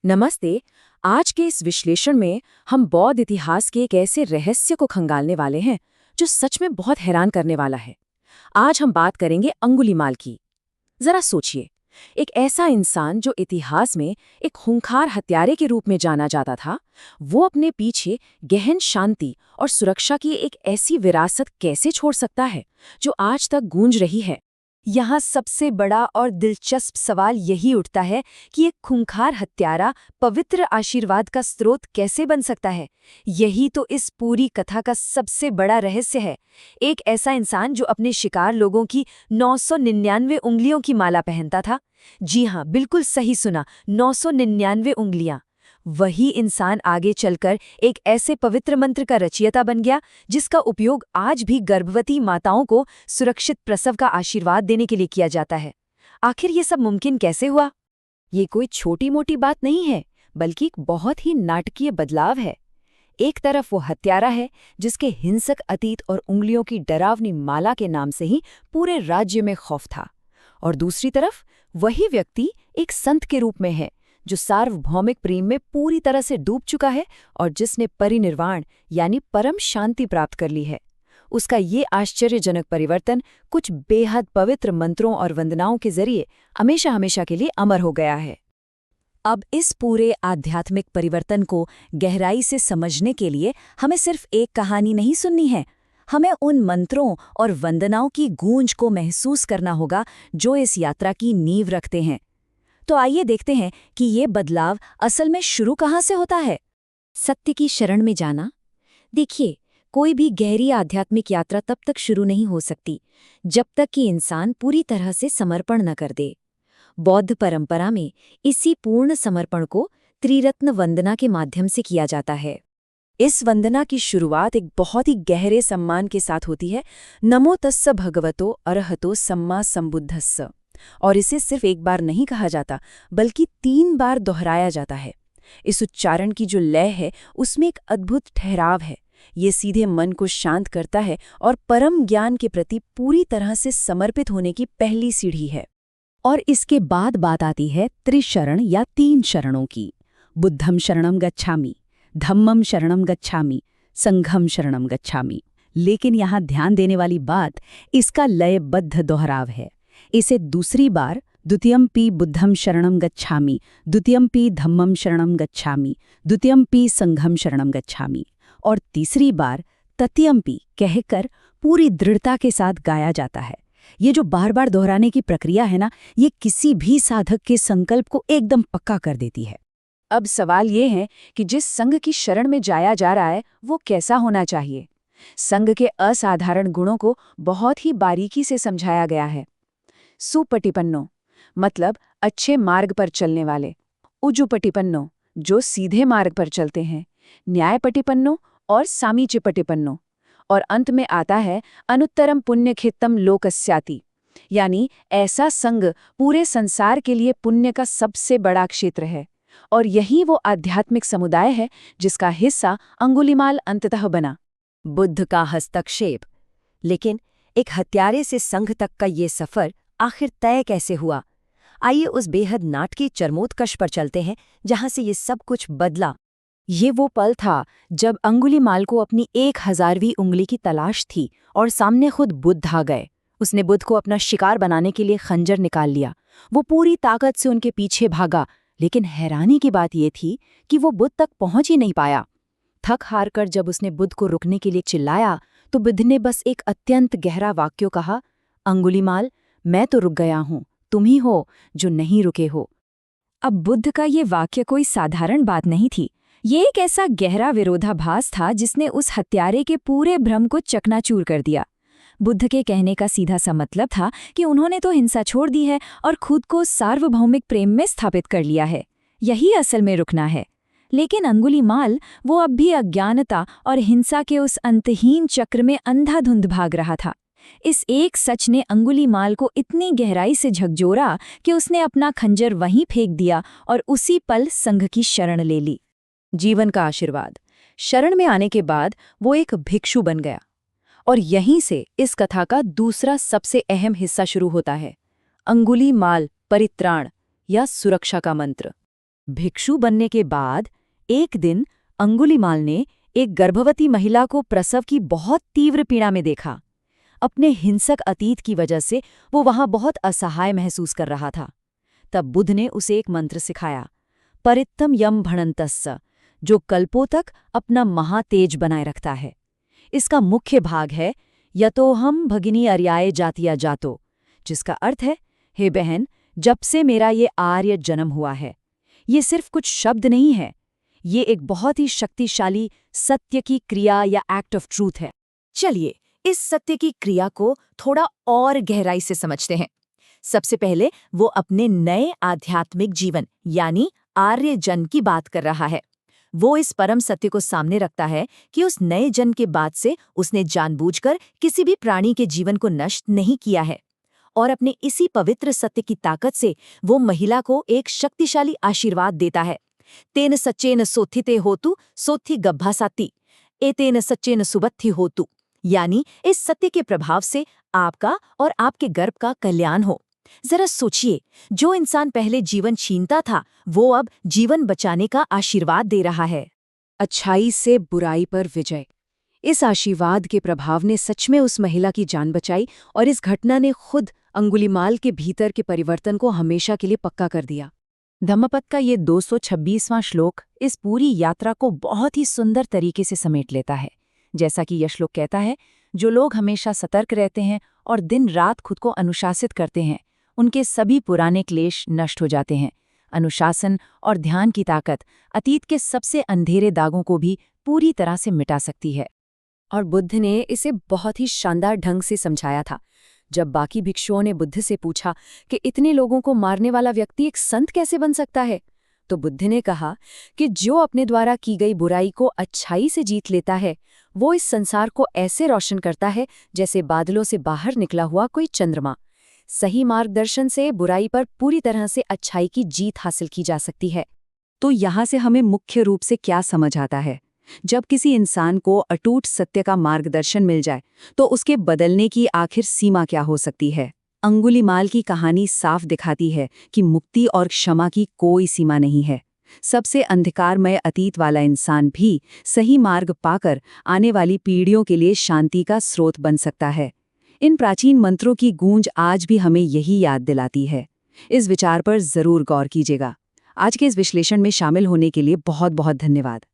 नमस्ते। आज के इस विश्लेषण में हम बौद्ध इतिहास के एक ऐसे रहस्य को खंगालने वाले हैं जो सच में बहुत हैरान करने वाला है। आज हम बात करेंगे अंगुलीमाल की। जरा सोचिए, एक ऐसा इंसान जो इतिहास में एक खूंखार हत्यारे के रूप में जाना जाता था, वो अपने पीछे गहन शांति और सुरक्षा की एक ऐसी विरासत कैसे छोड़ सकता है जो आज तक गूंज रही है। यहाँ सबसे बड़ा और दिलचस्प सवाल यही उठता है कि एक खूंखार हत्यारा पवित्र आशीर्वाद का स्रोत कैसे बन सकता है। यही तो इस पूरी कथा का सबसे बड़ा रहस्य है। एक ऐसा इंसान जो अपने शिकार लोगों की 999 उंगलियों की माला पहनता था। जी हाँ, बिल्कुल सही सुना, 999 उंगलियां। वही इंसान आगे चलकर एक ऐसे पवित्र मंत्र का रचयिता बन गया जिसका उपयोग आज भी गर्भवती माताओं को सुरक्षित प्रसव का आशीर्वाद देने के लिए किया जाता है। आखिर ये सब मुमकिन कैसे हुआ? ये कोई छोटी मोटी बात नहीं है, बल्कि एक बहुत ही नाटकीय बदलाव है। एक तरफ वो हत्यारा है जिसके हिंसक अतीत और उंगलियों की डरावनी माला के नाम से ही पूरे राज्य में खौफ था, और दूसरी तरफ वही व्यक्ति एक संत के रूप में है जो सार्वभौमिक प्रेम में पूरी तरह से डूब चुका है और जिसने परिनिर्वाण यानी परम शांति प्राप्त कर ली है। उसका ये आश्चर्यजनक परिवर्तन कुछ बेहद पवित्र मंत्रों और वंदनाओं के जरिए हमेशा हमेशा के लिए अमर हो गया है। अब इस पूरे आध्यात्मिक परिवर्तन को गहराई से समझने के लिए हमें सिर्फ एक कहानी नहीं सुननी है, हमें उन मंत्रों और वंदनाओं की गूंज को महसूस करना होगा जो इस यात्रा की नींव रखते हैं। तो आइए देखते हैं कि ये बदलाव असल में शुरू कहाँ से होता है। सत्य की शरण में जाना। देखिए, कोई भी गहरी आध्यात्मिक यात्रा तब तक शुरू नहीं हो सकती जब तक कि इंसान पूरी तरह से समर्पण न कर दे। बौद्ध परंपरा में इसी पूर्ण समर्पण को त्रिरत्न वंदना के माध्यम से किया जाता है। इस वंदना की शुरुआत एक बहुत ही गहरे सम्मान के साथ होती है, नमो तस्स भगवतो अरहतो सम्मा संबुद्धस्स। और इसे सिर्फ एक बार नहीं कहा जाता, बल्कि 3 बार दोहराया जाता है। इस उच्चारण की जो लय है उसमें एक अद्भुत ठहराव है। ये सीधे मन को शांत करता है और परम ज्ञान के प्रति पूरी तरह से समर्पित होने की पहली सीढ़ी है। और इसके बाद बात आती है त्रिशरण या 3 शरणों की। बुद्धम शरणम गच्छामि, धम्मम शरणम गच्छामि, संघम शरणम गच्छामि। लेकिन यहाँ ध्यान देने वाली बात इसका लयबद्ध दोहराव है। इसे दूसरी बार द्वितीयम्पि बुद्धम शरणम गच्छामि, द्वितीयम्पि धम्मम शरणम गच्छामि, द्वितीयम्पि संघम शरणम गच्छामि, और तीसरी बार तृतीयम्पि कहकर पूरी दृढ़ता के साथ गाया जाता है। ये जो बार बार दोहराने की प्रक्रिया है ना, ये किसी भी साधक के संकल्प को एकदम पक्का कर देती है। अब सवाल ये है कि जिस संघ की शरण में जाया जा रहा है वो कैसा होना चाहिए। संघ के असाधारण गुणों को बहुत ही बारीकी से समझाया गया है। सुपटिपन्नो मतलब अच्छे मार्ग पर चलने वाले, उजुपटिपन्नो जो सीधे मार्ग पर चलते हैं, न्यायपटिपन्नो और सामीचिपटिपन्नो, और अंत में आता है अनुत्तरम पुण्यखेत्तम लोकस्याति, यानी ऐसा संघ पूरे संसार के लिए पुण्य का सबसे बड़ा क्षेत्र है। और यही वो आध्यात्मिक समुदाय है जिसका हिस्सा अंगुलीमाल अंततः बना। बुद्ध का हस्तक्षेप। लेकिन एक हत्यारे से संघ तक का ये सफर आखिर तय कैसे हुआ? आइए उस बेहद नाटकीय चरमोत्कर्ष पर चलते हैं जहां से ये सब कुछ बदला। ये वो पल था जब अंगुलीमाल को अपनी 1000वीं उंगली की तलाश थी और सामने खुद बुद्ध आ गए। उसने बुद्ध को अपना शिकार बनाने के लिए खंजर निकाल लिया। वो पूरी ताकत से उनके पीछे भागा, लेकिन हैरानी की बात ये थी कि वो बुद्ध तक पहुंच ही नहीं पाया। थक हार कर जब उसने बुद्ध को रुकने के लिए चिल्लाया तो बुद्ध ने बस एक अत्यंत गहरा वाक्य कहा, अंगुलीमाल, मैं तो रुक गया हूं, तुम ही हो जो नहीं रुके हो। अब बुद्ध का ये वाक्य कोई साधारण बात नहीं थी। ये एक ऐसा गहरा विरोधाभास था जिसने उस हत्यारे के पूरे भ्रम को चकनाचूर कर दिया। बुद्ध के कहने का सीधा सा मतलब था कि उन्होंने तो हिंसा छोड़ दी है और खुद को सार्वभौमिक प्रेम में स्थापित कर लिया है। यही असल में रुकना है। लेकिन अंगुलीमाल वो अब भी अज्ञानता और हिंसा के उस अंतहीन चक्र में अंधाधुंध भाग रहा था। इस एक सच ने अंगुलीमाल को इतनी गहराई से झकझोरा कि उसने अपना खंजर वहीं फेंक दिया और उसी पल संघ की शरण ले ली। जीवन का आशीर्वाद। शरण में आने के बाद वो एक भिक्षु बन गया। और यहीं से इस कथा का दूसरा सबसे अहम हिस्सा शुरू होता है, अंगुलीमाल परित्राण या सुरक्षा का मंत्र। भिक्षु बनने के बाद एक दिन अंगुलीमाल ने एक गर्भवती महिला को प्रसव की बहुत तीव्र पीड़ा में देखा। अपने हिंसक अतीत की वजह से वो वहां बहुत असहाय महसूस कर रहा था। तब बुद्ध ने उसे एक मंत्र सिखाया, परित्तम यम भणन्तस्स, जो कल्पों तक अपना महातेज बनाए रखता है। इसका मुख्य भाग है यतोहम भगिनी अर्याय जातिया जातो, जिसका अर्थ है, हे बहन, जब से मेरा ये आर्य जन्म हुआ है। ये सिर्फ कुछ शब्द नहीं है, ये एक बहुत ही शक्तिशाली सत्य की क्रिया या एक्ट ऑफ ट्रूथ है। चलिए इस सत्य की क्रिया को थोड़ा और गहराई से समझते हैं। सबसे पहले वो अपने नए आध्यात्मिक जीवन यानी आर्य जन्म की बात कर रहा है। वो इस परम सत्य को सामने रखता है कि उस नए जन्म के बाद से उसने जानबूझकर किसी भी प्राणी के जीवन को नष्ट नहीं किया है, और अपने इसी पवित्र सत्य की ताकत से वो महिला को एक शक्तिशाली आशीर्वाद देता है। तेन सच्चेन सोत्थिते होतु सोत्थि गब्भासाति, एतेन सच्चेन सुबत्थि होतु, यानी इस सत्य के प्रभाव से आपका और आपके गर्भ का कल्याण हो। जरा सोचिए, जो इंसान पहले जीवन छीनता था वो अब जीवन बचाने का आशीर्वाद दे रहा है। अच्छाई से बुराई पर विजय। इस आशीर्वाद के प्रभाव ने सच में उस महिला की जान बचाई, और इस घटना ने खुद अंगुलीमाल के भीतर के परिवर्तन को हमेशा के लिए पक्का कर दिया। धम्मपद का ये 226वां श्लोक इस पूरी यात्रा को बहुत ही सुंदर तरीके से समेट लेता है। जैसा कि यह श्लोक कहता है, जो लोग हमेशा सतर्क रहते हैं और दिन रात खुद को अनुशासित करते हैं, उनके सभी पुराने क्लेश नष्ट हो जाते हैं। अनुशासन और ध्यान की ताकत अतीत के सबसे अंधेरे दागों को भी पूरी तरह से मिटा सकती है। और बुद्ध ने इसे बहुत ही शानदार ढंग से समझाया था। जब बाकी भिक्षुओं ने बुद्ध से पूछा कि इतने लोगों को मारने वाला व्यक्ति एक संत कैसे बन सकता है, तो बुद्ध ने कहा कि जो अपने द्वारा की गई बुराई को अच्छाई से जीत लेता है, वो इस संसार को ऐसे रोशन करता है जैसे बादलों से बाहर निकला हुआ कोई चंद्रमा। सही मार्गदर्शन से बुराई पर पूरी तरह से अच्छाई की जीत हासिल की जा सकती है। तो यहाँ से हमें मुख्य रूप से क्या समझ आता है? जब किसी इंसान को अटूट सत्य का मार्गदर्शन मिल जाए तो उसके बदलने की आखिर सीमा क्या हो सकती है? अंगुलीमाल की कहानी साफ दिखाती है कि मुक्ति और क्षमा की कोई सीमा नहीं है। सबसे अंधकारमय अतीत वाला इंसान भी सही मार्ग पाकर आने वाली पीढ़ियों के लिए शांति का स्रोत बन सकता है। इन प्राचीन मंत्रों की गूंज आज भी हमें यही याद दिलाती है। इस विचार पर जरूर गौर कीजिएगा। आज के इस विश्लेषण में शामिल होने के लिए बहुत बहुत धन्यवाद।